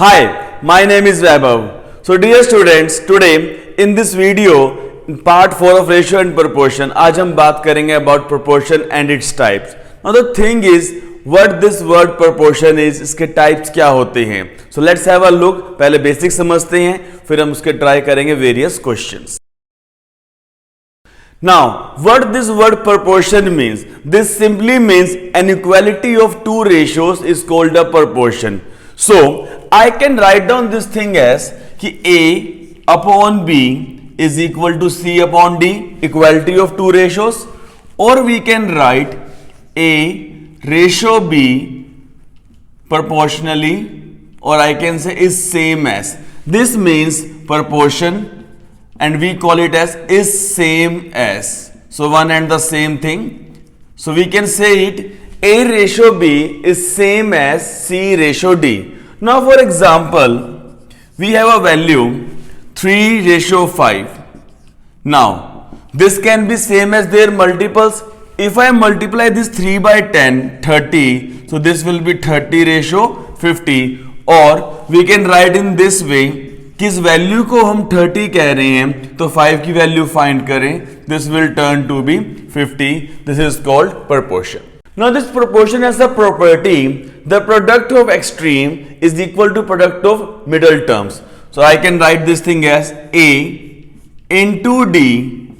Hi, my name is Vaibhav. So dear students, today in this video, in part 4 of ratio and proportion, आज हम बात करेंगे about proportion and its types. Now the thing is, what this word proportion is, इसके types क्या होते हैं? So let's have a look. पहले basic समझते हैं, फिर हम उसके try करेंगे various questions. Now, what this word proportion means? This simply means an equality of two ratios is called a proportion. So, I can write down this thing as कि A upon B is equal to C upon D, equality of two ratios, or we can write A ratio B proportionally, or I can say is same as. This means proportion and we call it as is same as. So one and the same thing. So we can say it A ratio B is same as C ratio D. Now for example, we have a value 3 ratio 5. Now this can be same as their multiples. If I multiply this 3 by 10, 30, so this will be 30 ratio 50, or we can write in this way, किस value को हम 30 कह रहे हैं तो 5 की value find करें, this will turn to be 50. This is called proportion. Now this proportion has a property, the product of extreme is equal to product of middle terms. So I can write this thing as A into D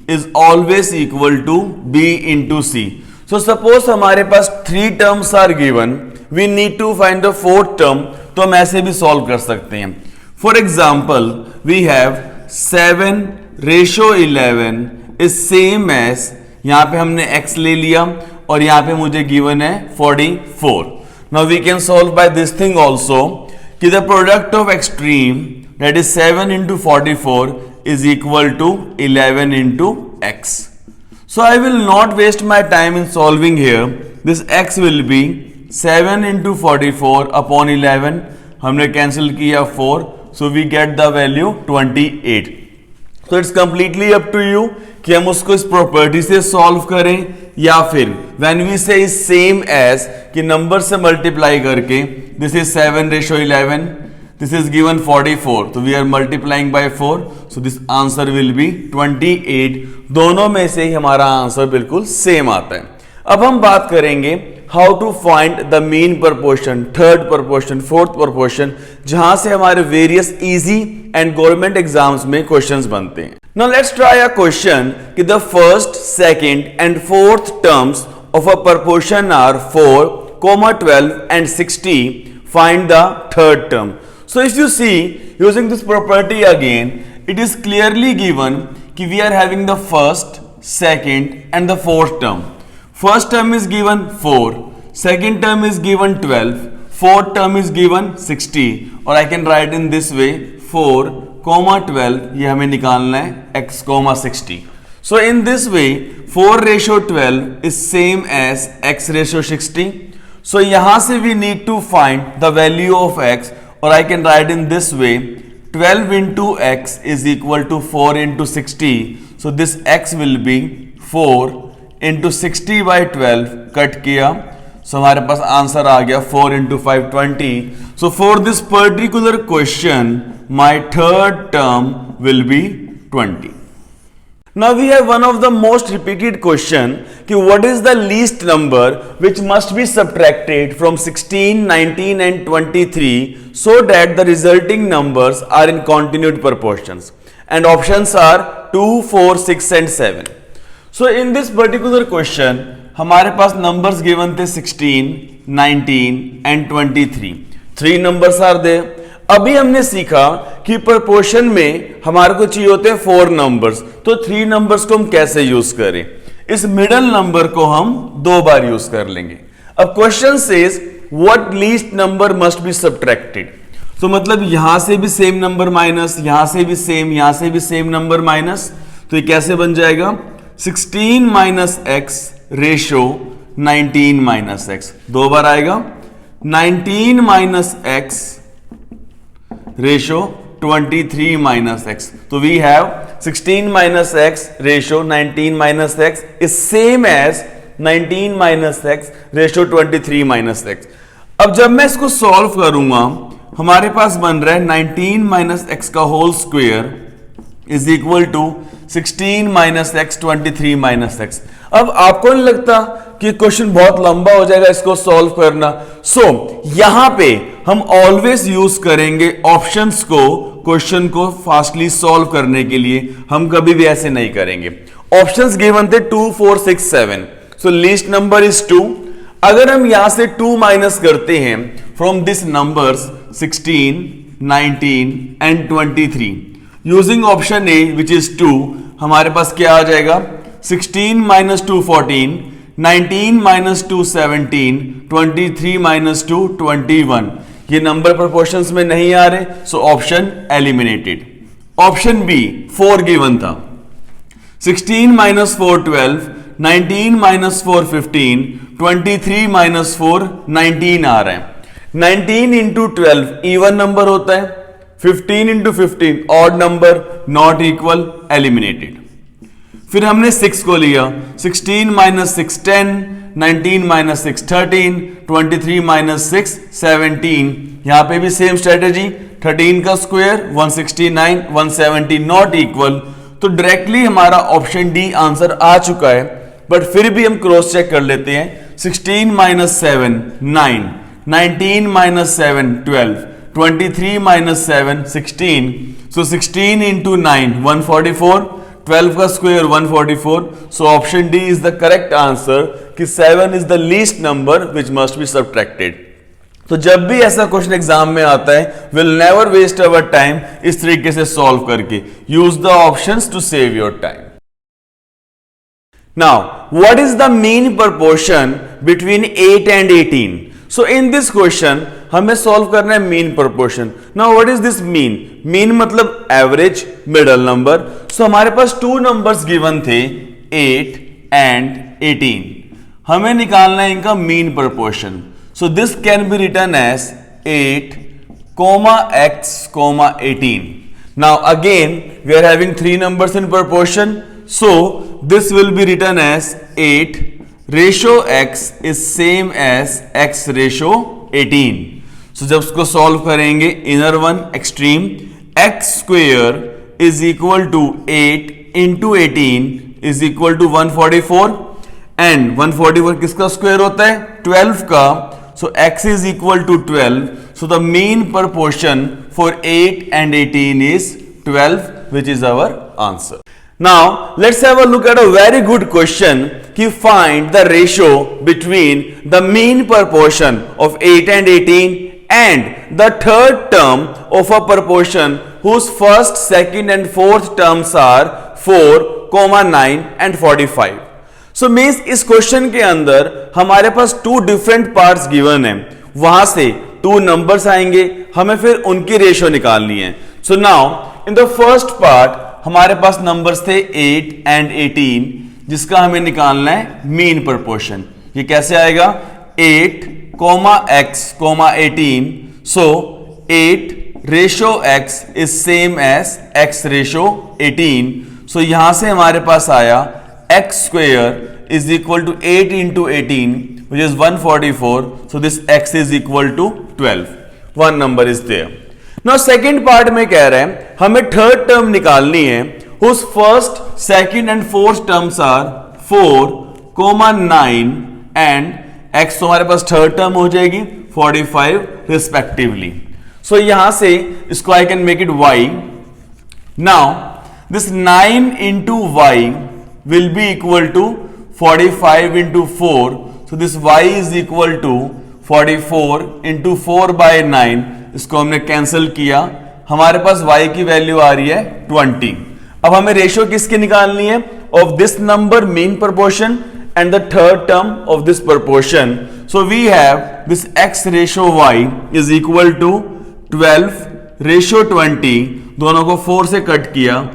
is always equal to B into C. So suppose हमारे पास 3 terms are given, we need to find the 4th term, तो हम ऐसे भी solve कर सकते हैं. For example, we have 7 ratio 11 is same as, यहां पे हमने x ले लिया और यहां पे मुझे गिवन है 44. Now we can solve by this thing also कि the product of extreme that is 7 into 44 is equal to 11 into x. So I will not waste my time in solving here. This x will be 7 into 44 upon 11. हमने cancel किया 4. So we get the value 28. So it's completely up to you कि हम उसको इस property से solve करें या फिर when we say same as कि नंबर से मल्टीप्लाई करके, this is 7 ratio 11, this is given 44, so we are multiplying by 4, so this answer will be 28. दोनों में से ही हमारा आंसर बिल्कुल सेम आता है. अब हम बात करेंगे how to find the mean proportion, third proportion, fourth proportion, जहां से हमारे various easy and government exams में क्वेश्चंस बनते हैं. Now let's try a question कि the first, second and fourth terms of a proportion are 4, 12 and 60. Find the third term. So if you see, using this property again, it is clearly given कि we are having the first, second and the fourth term. First term is given 4, second term is given 12, fourth term is given 60, or I can write in this way 4, 12, ये हमें निकालना है x, 60. So in this way 4 ratio 12 is same as x ratio 60. So यहाँ से we need to find the value of x, or I can write in this way 12 into x is equal to 4 into 60. So this x will be 4 into 60 by 12, cut किया, so हमारे पास answer आ गया 4 into 5, 20. So for this particular question, my third term will be 20. Now we have one of the most repeated question कि what is the least number which must be subtracted from 16, 19 and 23 so that the resulting numbers are in continued proportions, and options are 2, 4, 6 and 7. So in this particular question हमारे पास numbers given थे 16, 19 and 23. 3 numbers are there. अभी हमने सीखा कि proportion में हमारे को चाहिए होते हैं 4 numbers, तो 3 numbers को हम कैसे यूज करें. इस middle number को हम 2 बार यूज कर लेंगे. अब question says what least number must be subtracted. तो मतलब यहां से भी same number माइनस, यहां से भी same, यहां से भी same number माइनस, तो ये कैसे बन जाएगा 16 minus x ratio 19 minus x. 2 बार आएगा 19 minus x ratio 23 minus x. So we have 16 minus x ratio 19 minus x is same as 19 minus x ratio 23 minus x. अब जब मैं इसको सॉल्व करूंगा हमारे पास बन रहा है 19 माइनस एक्स का whole square is equal to 16 minus X 23 minus X. अब आपको नहीं लगता कि क्वेश्चन बहुत लंबा हो जाएगा इसको सॉल्व करना? यहां पे हम ऑलवेज यूज करेंगे ऑप्शंस को क्वेश्चन को फास्टली सॉल्व करने के लिए, हम कभी भी ऐसे नहीं करेंगे। ऑप्शंस गिवन थे 2 4 6 7, सो लीस्ट नंबर इज 2। अगर हम यहां से 2 माइनस करते हैं from this numbers 16 19 and 23 using option A which is 2, हमारे पास क्या आ जाएगा? 16 माइनस 2 14, 19 माइनस 2 17, 23 माइनस 2 21। ये नंबर प्रोपोर्शंस में नहीं आ रहे, so option eliminated. Option B 4 given था, 16 माइनस 4 12, 19 माइनस 4 15, 23 माइनस 4 19 आ रहा है। 19 इंटू 12 इवन नंबर होता है, 15 into 15 odd number, not equal, eliminated. फिर हमने 6 को लिया, 16 माइनस 6 10, 19 माइनस 6 13, 23 माइनस 6 17। यहां पे भी सेम स्ट्रेटेजी, 13 का स्क्वायर 169, 170 नॉट इक्वल, तो डायरेक्टली हमारा ऑप्शन डी आंसर आ चुका है। बट फिर भी हम क्रॉस चेक कर लेते हैं, 16 minus 7 9, 19 minus 7 12, 23 minus 7 16, so 16 into 9 144, 12 का square 144, so option D is the correct answer कि 7 is the least number which must be subtracted. तो जब भी ऐसा क्वेश्चन एग्जाम में आता है, will never waste our time इस तरीके से सॉल्व करके, use the options to save your time. Now what is the mean proportion between 8 and 18? So in this question हमें सॉल्व करना है mean proportion. Now what is this mean? Mean मतलब average, middle number. सो हमारे पास 2 numbers given थे 8 and 18, हमें निकालना है इनका mean proportion. So this can be written as 8, x, 18. Now again we are having 3 numbers in proportion, so this will be written as 8 ratio x is same as x ratio 18. So जब उसको solve करेंगे, inner one extreme, x square is equal to 8 into 18 is equal to 144, and 144 किसका square होता है? 12 का। So x is equal to 12. So the mean proportion for 8 and 18 is 12, which is our answer. Now let's have a look at a very good question. Ki find the ratio between the mean proportion of 8 and 18 and the third term of a proportion whose first, second and fourth terms are 4, 9 and 45. So means इस question के अंदर हमारे पास 2 different parts given है, वहां से 2 numbers आएंगे, हमें फिर उनकी रेशियो निकालनी है। So now in the first part हमारे पास नंबर्स थे 8 एंड 18, जिसका हमें निकालना है मीन प्रोपोर्शन। ये कैसे आएगा? 8, x, 18, so 8 ratio x is same as x ratio 18। So यहां से हमारे पास आया x square is equal to 8 into 18, which is 144. So this x is equal to 12. One number is there. Now second part में कह रहे हैं हमें third term निकालनी है, whose first, second and fourth terms are 4, 9 and x हमारे पास third term हो जाएगी 45 respectively. So यहां से इसको I can make it y. Now this 9 into y will be equal to 45 into 4. So this y is equal to 44 into 4 by 9. इसको हमने cancel किया, हमारे पास y की वैल्यू आ रही है 20। अब हमें रेशियो किसकी निकालनी है? Of this number mean proportion and the third term of this proportion. So we have this x ratio y is equal to 12 ratio 20, दोनों को 4 से कट किया,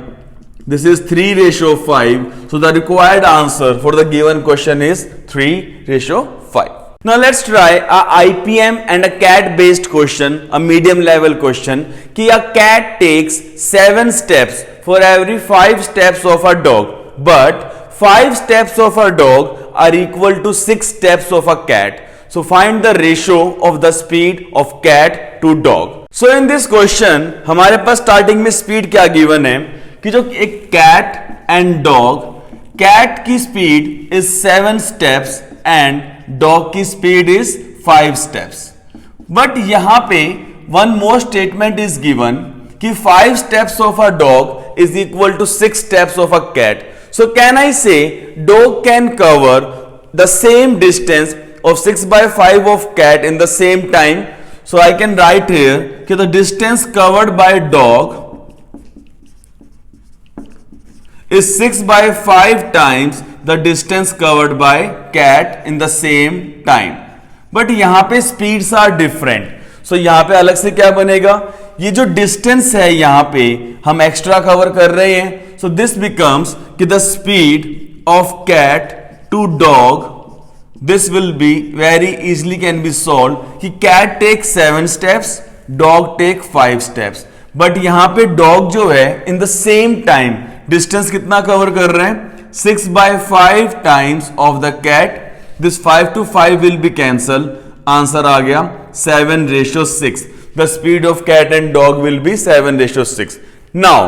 this is 3 ratio 5. So the required answer for the given question is 3 ratio 5. Now let's try a IPM and a CAT based question, a medium level question. कि a cat takes 7 steps for every 5 steps of a dog, but 5 steps of a dog are equal to 6 steps of a cat. So find the ratio of the speed of cat to dog. So in this question हमारे पास starting में speed क्या given है कि जो एक cat and dog, cat की speed is 7 steps and dog की speed is 5 steps. But यहां पे one more statement is given कि 5 steps of a dog is equal to 6 steps of a cat. So can I say dog can cover the same distance of 6 by 5 of cat in the same time? So I can write here कि the distance covered by dog is 6 by 5 times the distance covered by cat in the same time. But यहां पे speeds are different. So यहां पे अलग से क्या बनेगा, ये जो डिस्टेंस है यहां पे हम एक्स्ट्रा कवर कर रहे हैं. सो दिस बिकम्स कि the speed of cat to dog, this will be very easily can be solve कि cat take 7 steps, dog take 5 steps. But यहां पे डॉग जो है in the same time distance कितना कवर कर रहे हैं, 6 by 5 times of the cat. This 5 to 5 will be cancel. Answer आ गया 7:6. The speed of cat and dog will be 7:6. Now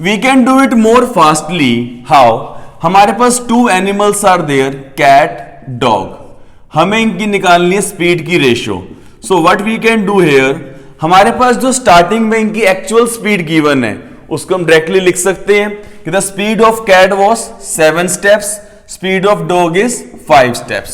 we can do it more fastly. How? हमारे पास 2 animals are there, cat, dog. हमें इनकी निकालनी है speed की ratio. So what we can do here, हमारे पास जो स्टार्टिंग में इनकी एक्चुअल स्पीड गिवन है उसको हम डायरेक्टली लिख सकते हैं कि the speed of cat was 7 steps, speed of dog is 5 steps.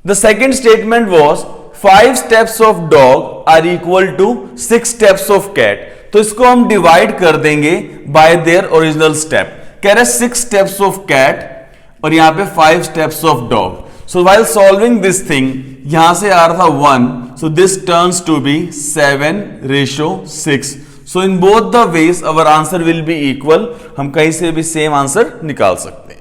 The second statement was 5 steps of dog are equal to 6 steps of cat. तो इसको हम डिवाइड कर देंगे by their original step. कह रहे 6 steps of cat और यहां पे 5 steps of dog. So while solving this thing, यहां से आ रहा था 1, so this turns to be 7:6. So in both the ways our answer will be equal. हम कहीं से भी सेम आंसर निकाल सकते हैं.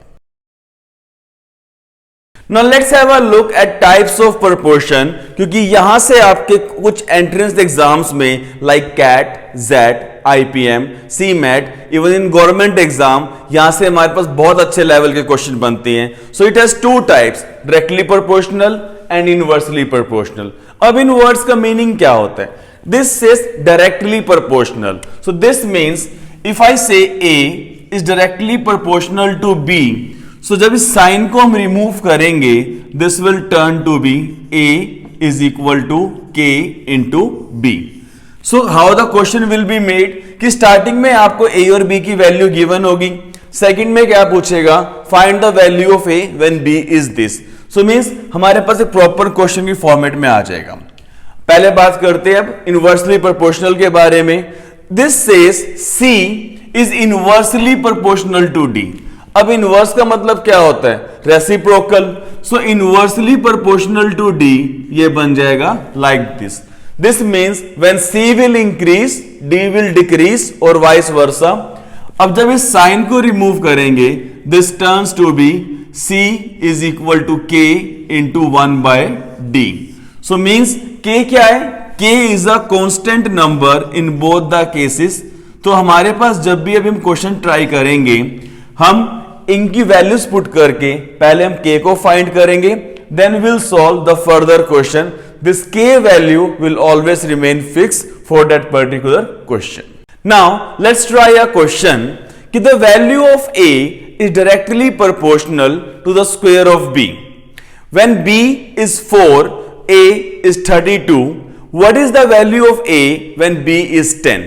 Now let's have a look at types of proportion, क्योंकि यहां से आपके कुछ एंट्रेंस एग्जाम्स में like CAT, JET, IPM, CMAT, even in government exam यहां से हमारे पास बहुत अच्छे लेवल के क्वेश्चन बनते हैं. So it has 2 types, directly proportional and inversely proportional. अब इन वर्ड्स का मीनिंग क्या होता है? This is directly proportional. So this means if I say A is directly proportional to B, so जब इस साइन को हम रिमूव करेंगे this will turn to be A is equal to K into B. So how the question will be made कि starting में आपको A और B की वैल्यू गिवन होगी. सेकंड में क्या पूछेगा, find the value of A when B is this. So means हमारे पास एक प्रॉपर क्वेश्चन की फॉर्मेट में आ जाएगा. पहले बात करते हैं अब इनवर्सली प्रोपोर्शनल के बारे में. This says C is inversely proportional to D. अब इनवर्स का मतलब क्या होता है, reciprocal. So inversely proportional to D ये बन जाएगा like this. This means when C will increase D will decrease और वाइस वर्सा. अब जब इस साइन को रिमूव करेंगे this turns to be C is equal to K into 1/D. So means K क्या है, K is a constant number in both the cases. तो हमारे पास जब भी अभी हम क्वेश्चन ट्राई करेंगे हम इनकी वैल्यूज पुट करके पहले हम K को फाइंड करेंगे, then will solve the further question. This K value will always remain fix for that particular question. Now let's try a question कि the value of A is directly proportional to the square of B. When B is 4, A is 32. What is the value of A when B is 10?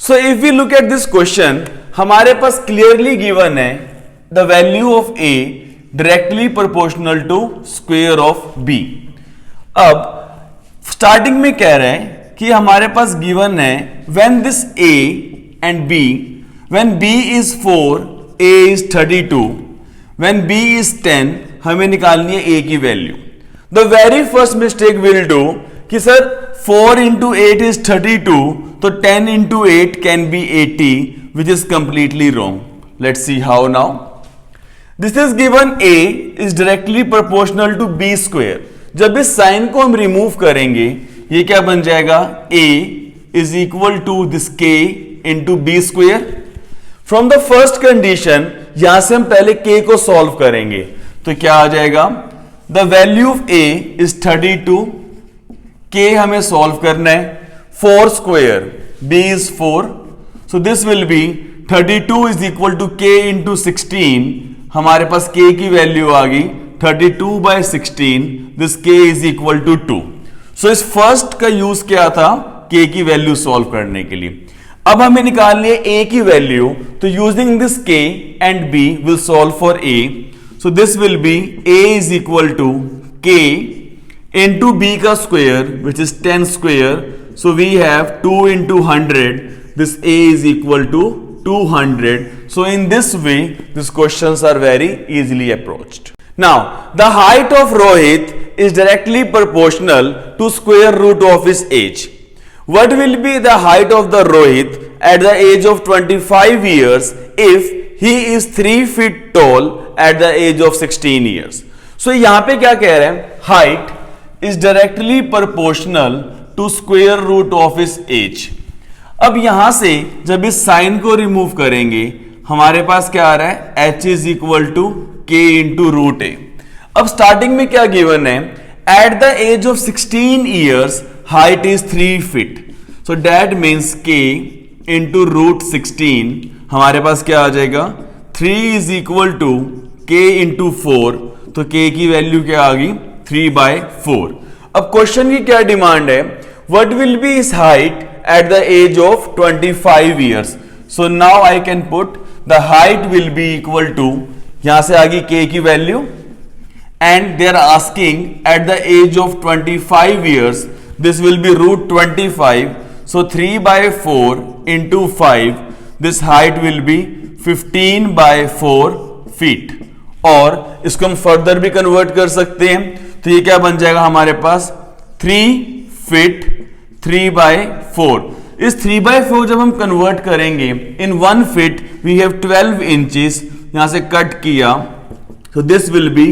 So if we look at this question हमारे पास clearly given है the value of A directly proportional to square of B. अब starting में कह रहे हैं कि हमारे पास गिवन है when this A and B, when B is 4, A is 32, when B is 10, हमें निकालनी है A की value. The very first mistake we'll do कि सर 4 into 8 is 32, तो 10 into 8 can be 80, which is completely wrong. Let's see how now. This is given A is directly proportional to B square. जब इस sign को हम remove करेंगे ये क्या बन जाएगा, A is equal to this K into B square. From the first condition यहां से हम पहले K को सॉल्व करेंगे तो क्या आ जाएगा, the value of A is 32, के हमें सॉल्व करना है, 4 square b is 4, so this will be 32 is equal to k into 16, हमारे पास k की वैल्यू आ गई 32 by 16, this k is equal to 2। So इस फर्स्ट का यूज क्या था, k की वैल्यू सॉल्व करने के लिए। अब हमें निकालनी है a की वैल्यू, तो using this k and b will solve for a, so this will be a is equal to k into b का square which is 10 square, so we have 2 into 100, this a is equal to 200. So in this way these questions are very easily approached. Now the height of Rohit is directly proportional to square root of his age. What will be the height of the Rohit at the age of 25 years if he is 3 feet tall at the age of 16 years? So यहाँ पे क्या कह रहे हैं, height is directly proportional to square root of his age. अब यहां से जब इस साइन को रिमूव करेंगे हमारे पास क्या आ रहा है, h is equal to k into root A. अब स्टार्टिंग में क्या गिवन है, at the age of 16 years height is 3 feet, so that means k into root 16, हमारे पास क्या आ जाएगा, 3 is equal to k into 4, तो k की वैल्यू क्या आ गई, 3/4। अब क्वेश्चन की क्या डिमांड है, what will be his height at the age of 25 years. So now I can put the height will be equal to, यहां से आ गई k की value, and they are asking at the age of 25 years, this will be root 25, so 3/4 into 5, this height will be 15/4 feet. और इसको हम further भी convert कर सकते हैं, तो ये क्या बन जाएगा हमारे पास, 3 फीट 3/4। इस 3/4 जब हम कन्वर्ट करेंगे in 1 feet we have 12 inches, यहां से कट किया, तो this will be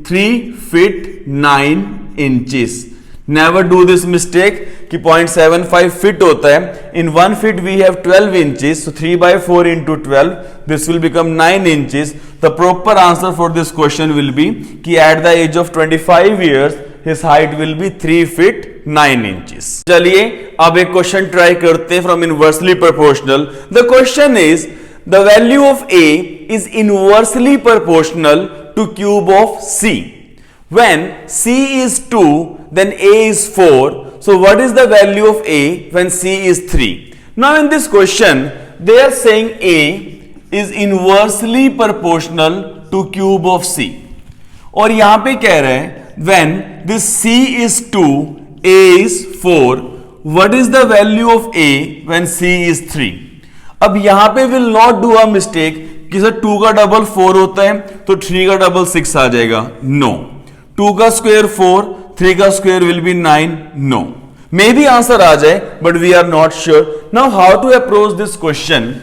3 feet 9 inches. Never do this mistake कि 0.75 फिट होता है, in 1 feet we have 12 inches, so 3/4 into 12, this will become 9 inches. The proper answer for this question will be कि at the age of 25 years his height will be 3 feet 9 inches. चलिए अब एक question try करते हैं from inversely proportional. The question is the value of a is inversely proportional to cube of c. When c is 2, then a is 4. So what is the value of a when c is 3? Now in this question, they are saying a is inversely proportional to cube of c. और यहां पे कह रहे हैं when this c is 2, a is 4. What is the value of a when c is 3? अब यहां पे will not do a mistake कि सर 2 का डबल 4 होता है तो 3 का डबल 6 आ जाएगा, no. 2 का स्क्वायर 4, 3 का square will be 9, no. Maybe answer आ जाए but we are not sure. Now how to approach this question,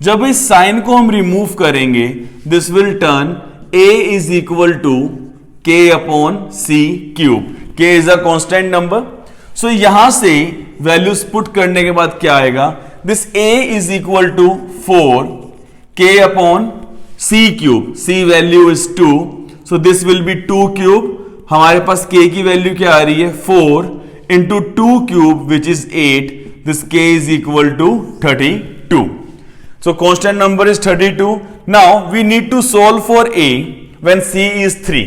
जब इस साइन को हम रिमूव करेंगे this will turn a is equal to k upon c cube, k is a constant number, so यहां से values put करने के बाद क्या आएगा, this a is equal to 4 k upon c cube, c value is 2, so this will be 2 cube, हमारे पास k की वैल्यू क्या आ रही है 4 into 2 cube which is 8, this k is equal to 32. So constant number is 32. Now we need to solve for a when c is 3.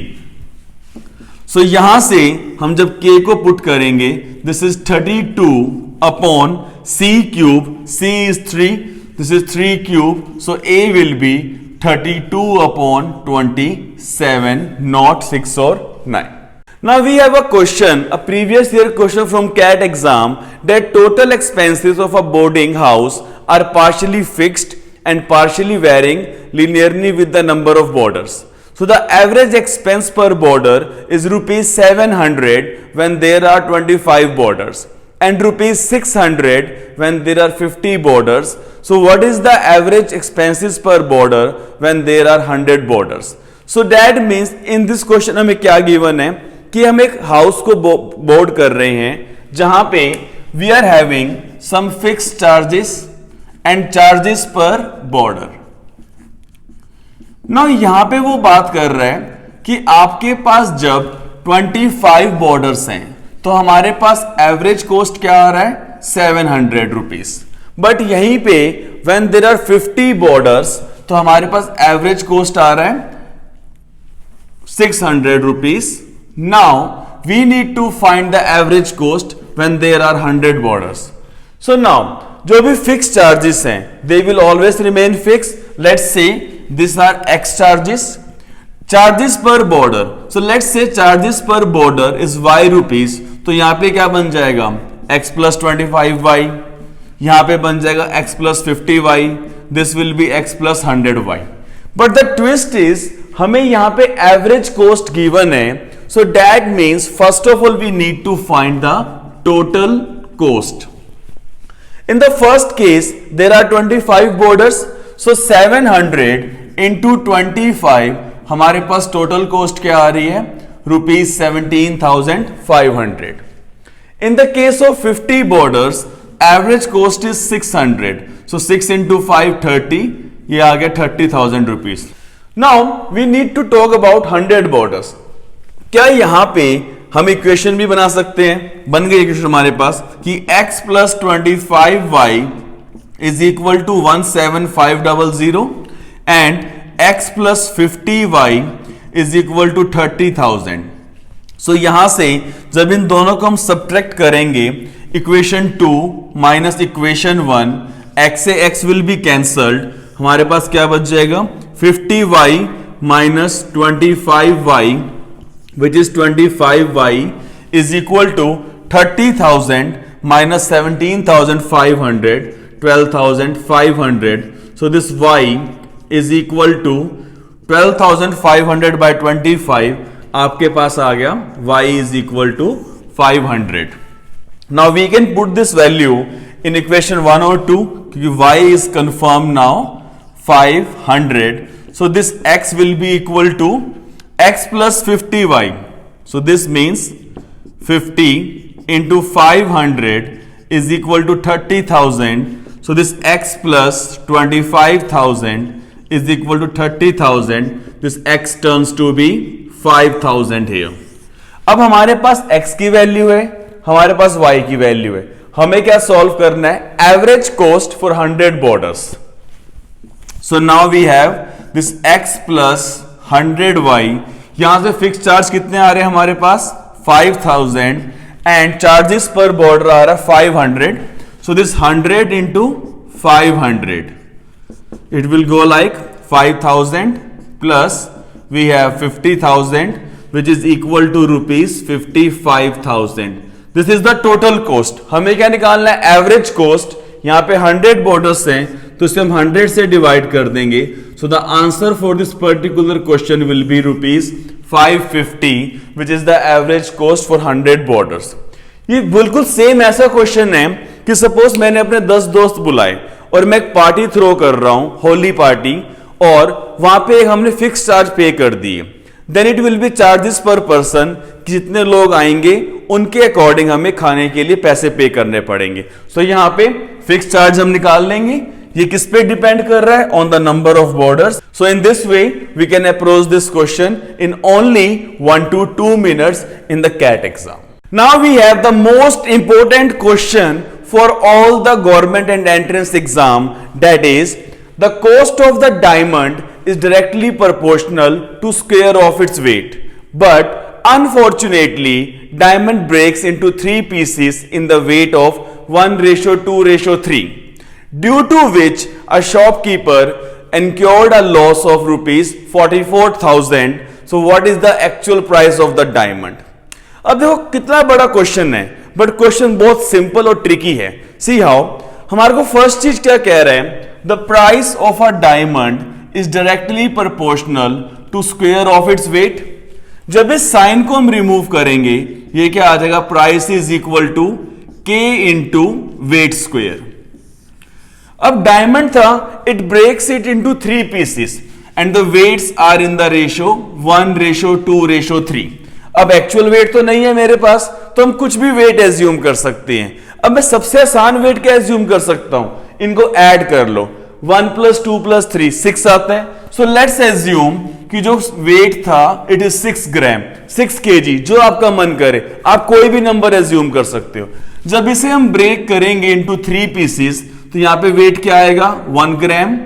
So यहां से हम जब k को पुट करेंगे this is 32 upon c cube, c is 3, this is 3 cube, so a will be 32 upon 27, not 6 or 9. Now we have a question, a previous year question from CAT exam, that total expenses of a boarding house are partially fixed and partially varying linearly with the number of boarders. So the average expense per boarder is rupees 700 when there are 25 boarders and rupees 600 when there are 50 boarders. So what is the average expenses per boarder when there are 100 boarders? So that means in this question हमें क्या given है कि हम एक house को board कर रहे हैं जहां पे we are having some fixed charges and charges per boarder. Now यहां पे वो बात कर रहा है कि आपके पास जब 25 बॉर्डर्स हैं, तो हमारे पास एवरेज कॉस्ट क्या आ रहा है 700 रुपीज। बट यहीं पे व्हेन देयर आर 50 बॉर्डर्स तो हमारे पास एवरेज कॉस्ट आ रहा है 600 rupees. Now we need to find the average cost when there are 100 borders. So now जो भी फिक्स चार्जेस हैं they will always remain fix. Let's say this are x charges per border. So let's say charges per border is y rupees, तो यहां पे क्या बन जाएगा x plus 25y, यहां पे बन जाएगा x plus 50y, this will be x plus 100y। But the twist is हमें यहां पे एवरेज कॉस्ट गिवन है, so that means first of all we need to find the total cost. In the first case, there are 25 borders, so 700 into 25 हमारे पास total cost क्या आ रही है rupees 17,500। In the case of 50 borders, average cost is 600, so 6 into 5 30, ये आ गया 30,000 rupees. Now we need to talk about 100 borders। क्या यहां पे हम इक्वेशन भी बना सकते हैं? बन गई इक्वेशन हमारे पास कि x plus 25y is equal to 17500 and x plus 50y is equal to 30,000। सो यहां से जब इन दोनों को हम सब्ट्रैक्ट करेंगे, इक्वेशन 2 माइनस इक्वेशन 1, x से x विल बी कैंसल्ड, हमारे पास क्या बच जाएगा 50y minus 25y which is 25y is equal to 30,000 minus 17,500, 12,500. So this y is equal to 12,500 by 25, आपके पास आ गया y is equal to 500. Now we can put this value in equation 1 or 2 क्योंकि y is confirmed now 500. So this x will be equal to x plus 50y. So this means 50 into 500 is equal to 30,000. So this x plus 25,000 is equal to 30,000. This x turns to be 5,000 here. अब हमारे पास x की value है, हमारे पास y की value है, हमें क्या solve करना है average cost for 100 borders. So now we have this x plus 100y, यहां से फिक्स चार्ज कितने आ रहे हैं हमारे पास 5,000 एंड चार्जेस पर बॉर्डर आ रहा है 500। So this 100 into 500 it will go like 5,000 plus we have 50,000 which is equal to rupees 55,000। This is the total cost. हमें क्या निकालना है एवरेज कॉस्ट। यहां पे 100 बॉर्डर्स हैं तो इसे हम 100 से डिवाइड कर देंगे। So the answer for this particular question will B rupees 550 which is the average cost for 100 borders. ये बिल्कुल सेम ऐसा क्वेश्चन है कि सपोज मैंने अपने 10 दोस्त बुलाए और मैं एक पार्टी थ्रो कर रहा हूं, होली पार्टी, और वहां पे हमने फिक्स चार्ज पे कर दिए, then it will be charges per person, जितने लोग आएंगे उनके अकॉर्डिंग हमें खाने के लिए पैसे पे करने पड़ेंगे। सो यहां पे फिक्स चार्ज हम निकाल लेंगे। ये किस पे डिपेंड कर रहा है on the number of boarders. So in this way we can approach this question in only 1 to 2 minutes in the CAT exam. Now we have the most important question for all the government and entrance exam, that is the cost of the diamond is directly proportional to square of its weight, but unfortunately diamond breaks into 3 pieces in the weight of 1:2:3, due to which a shopkeeper incurred a loss of rupees 44,000. So what is the actual price of the diamond? अब देखो कितना बड़ा question है, but question बहुत simple और tricky है। See how, हमारे को फर्स्ट चीज क्या कह रहे हैं, the price of a diamond is directly proportional to square of its weight. जब इस साइन को हम रिमूव करेंगे ये क्या आ जाएगा, price is equal to k into weight square. अब डायमंड था, it breaks it into 3 pieces and the weights are in the ratio 1:2:3। अब एक्चुअल वेट तो नहीं है मेरे पास, तो हम कुछ भी वेट एज्यूम कर सकते हैं। अब मैं सबसे आसान वेट क्या एज्यूम कर सकता हूं, इनको ऐड कर लो, 1 + 2 + 3 6 आते हैं। सो लेट्स एज्यूम कि जो वेट था इट इज 6 ग्राम, 6 kg, जो आपका मन करे आप कोई भी नंबर एज्यूम कर सकते हो। जब इसे हम ब्रेक करेंगे इनटू 3 पीसेस तो यहां पे वेट क्या आएगा 1 ग्राम,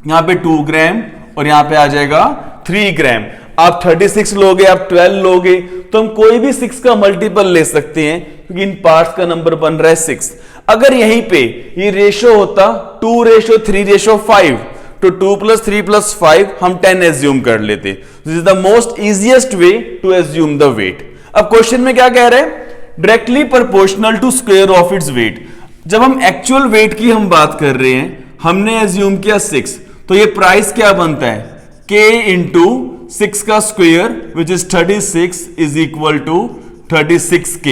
यहां पे 2 ग्राम और यहां पे आ जाएगा 3 ग्राम। आप 36 लोगे, आप 12 लोगे, तो हम कोई भी 6 का मल्टीपल ले सकते हैं क्योंकि इन पार्ट्स का नंबर बन रहा है 6। अगर यहीं पे ये रेशो होता 2:3:5 तो 2 + 3 + 5 हम 10 एज्यूम कर लेते। This is the most easiest way to assume the weight. अब क्वेश्चन में क्या कह रहे हैं, directly proportional to square of its weight. जब हम एक्चुअल वेट की हम बात कर रहे हैं, हमने एज्यूम किया 6, तो ये प्राइस क्या बनता है k इंटू 6 का square which is 36 is equal to 36k।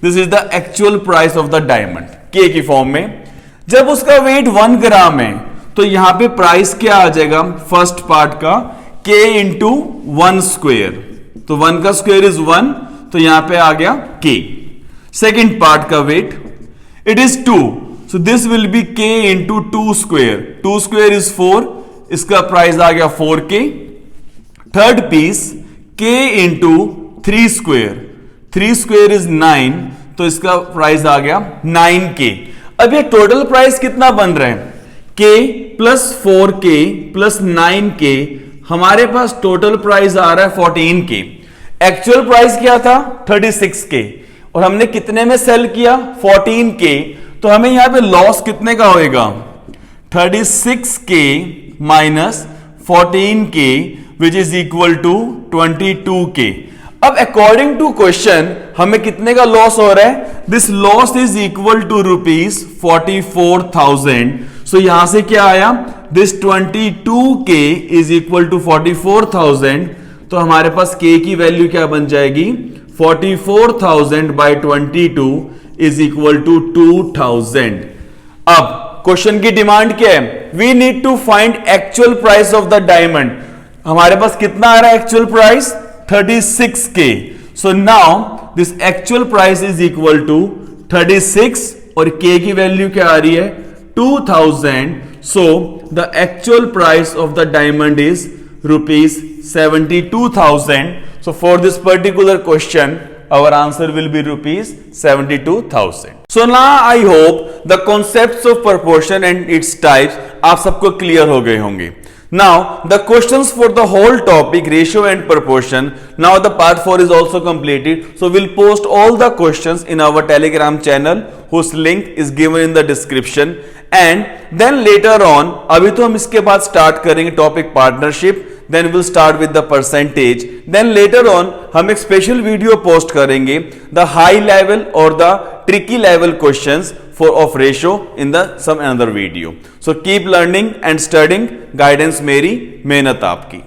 This is the actual price of the diamond k की फॉर्म में। जब उसका वेट 1 ग्राम है तो यहां पे प्राइस क्या आ जाएगा, फर्स्ट पार्ट का k इंटू 1 स्क्वायर, तो 1 का स्क्वायर इज 1, तो यहां पे आ गया k। सेकेंड पार्ट का weight it is 2, so this will be k into 2 square, 2 square is 4, इसका प्राइस आ गया 4k। Third piece k into 3 square, 3 square is 9, तो इसका प्राइस आ गया 9k। अब ये टोटल प्राइस कितना बन रहा है, k plus 4k plus 9k, हमारे पास टोटल प्राइस आ रहा है 14k। एक्चुअल प्राइस क्या था 36k और हमने कितने में सेल किया 14k, तो हमें यहां पे लॉस कितने का होएगा 36k minus 14k which is equal to 22k। अब अकॉर्डिंग टू क्वेश्चन हमें कितने का लॉस हो रहा है, this loss is equal to ₹44,000। So यहां से क्या आया, this 22k is equal to 44,000, तो हमारे पास k की वैल्यू क्या बन जाएगी 44,000 बाई 22 इज इक्वल टू 2000। अब क्वेश्चन की डिमांड क्या है, we need to find actual price of the diamond. हमारे पास कितना आ रहा है actual price 36k। So now this actual price is equal to 36 और k की वैल्यू क्या आ रही है 2000। So the actual price of the diamond is ₹72,000. So for this particular question our answer will be ₹72,000. So now I hope the concepts of proportion and its types आप सबको clear हो गए होंगे। Now the questions for the whole topic ratio and proportion, now the part 4 is also completed, so we'll post all the questions in our Telegram channel whose link is given in the description. And then later on, अभी तो हम इसके बाद start करेंगे topic partnership, then we'll start with the percentage, then later on हम एक special video post करेंगे the high level or the tricky level questions for of ratio in the some another video. So keep learning and studying, guidance मेरी, मेहनत आपकी।